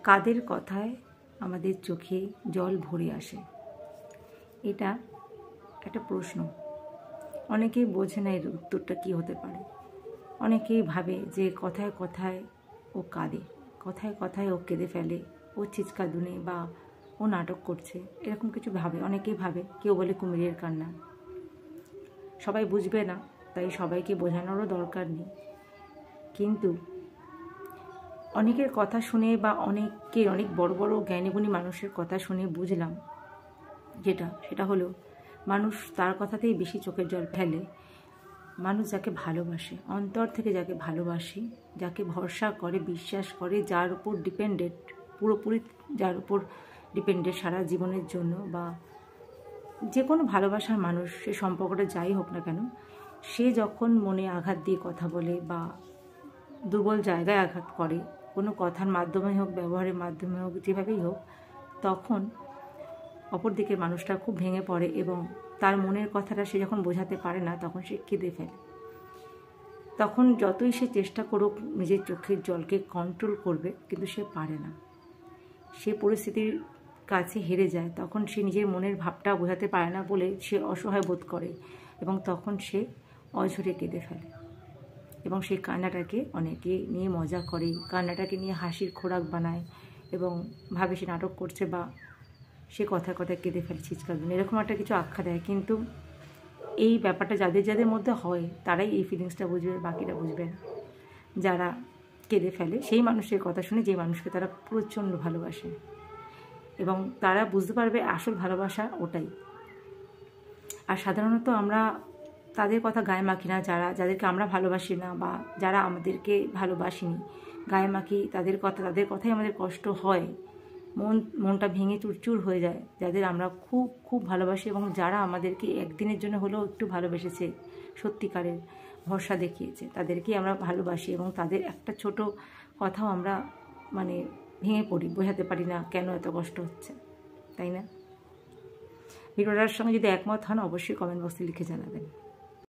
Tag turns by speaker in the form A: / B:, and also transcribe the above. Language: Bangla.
A: কাদের কথায় আমাদের চোখে জল ভরে আসে? এটা একটা প্রশ্ন। অনেকেই বোঝে না এর উত্তরটা কী হতে পারে। অনেকেই ভাবে যে কথায় কথায় ও কাঁদে, কথায় কথায় ও কেঁদে ফেলে, ও চিৎকাদুনে বা ও নাটক করছে, এরকম কিছু ভাবে। অনেকেই ভাবে, কেউ বলে কুমিরের কান্না। সবাই বুঝবে না, তাই সবাইকে বোঝানোরও দরকার নেই। কিন্তু অনেকের কথা শুনে বা অনেক বড় বড় জ্ঞানীগুণী মানুষের কথা শুনে বুঝলাম সেটা হলো, মানুষ তার কথাতেই বেশি চোখের জল ফেলে মানুষ যাকে ভালোবাসে, অন্তর থেকে যাকে ভালোবাসে, যাকে ভরসা করে, বিশ্বাস করে, যার উপর ডিপেন্ডেন্ট, পুরোপুরি যার উপর ডিপেন্ডেন্ট সারা জীবনের জন্য, বা যে কোনো ভালোবাসার মানুষ, সে সম্পর্কটা যাই হোক না কেন, সে যখন মনে আঘাত দিয়ে কথা বলে বা দুর্বল জায়গায় আঘাত করে, কোনো কথার মাধ্যমে হোক, ব্যবহারের মাধ্যমে হোক, যেভাবেই হোক, তখন অপর দিকের মানুষটা খুব ভেঙে পড়ে এবং তার মনের কথাটা সে যখন বোঝাতে পারে না, তখন সে কেঁদে ফেলে। তখন যতই সে চেষ্টা করুক নিজের চোখের জলকে কন্ট্রোল করবে, কিন্তু সে পারে না। সে পরিস্থিতির কাছে হেরে যায়। তখন সে নিজের মনের ভাবটা বোঝাতে পারে না বলে সে অসহায় বোধ করে এবং তখন সে অঝরে কেঁদে ফেলে। এবং সেই কান্নাটাকে অনেকে নিয়ে মজা করে, কান্নাটাকে নিয়ে হাসির খোরাক বানায় এবং ভাবে সে নাটক করছে বা সে কথায় কথায় কেঁদে ফেলে, চিৎকার, এরকম একটা কিছু আখ্যা দেয়। কিন্তু এই ব্যাপারটা যাদের যাদের মধ্যে হয় তারাই এই ফিলিংসটা বুঝবে, বাকিরা বুঝবে না। যারা কেঁদে ফেলে সেই মানুষের কথা শুনে, যে মানুষকে তারা প্রচণ্ড ভালোবাসে, এবং তারা বুঝতে পারবে আসল ভালোবাসা ওটাই। আর সাধারণত আমরা তাদের কথা গায়ে মাখি না, যাদেরকে আমরা ভালোবাসি না বা যারা আমাদেরকে ভালোবাসিনি, গায়ে মাখি তাদের কথাই আমাদের কষ্ট হয়, মনটা ভেঙে চুরচুর হয়ে যায়। যাদের আমরা খুব খুব ভালোবাসি এবং যারা আমাদেরকে একদিনের জন্য হলেও একটু ভালোবেসেছে, সত্যিকারের ভরসা দেখিয়েছে, তাদেরকেই আমরা ভালোবাসি এবং তাদের একটা ছোট কথাও আমরা ভেঙে পড়ি, বোঝাতে পারি না কেন এত কষ্ট হচ্ছে, তাই না? ভিডিওটার সঙ্গে যদি একমত হন অবশ্যই কমেন্ট বক্সে লিখে জানাবেন।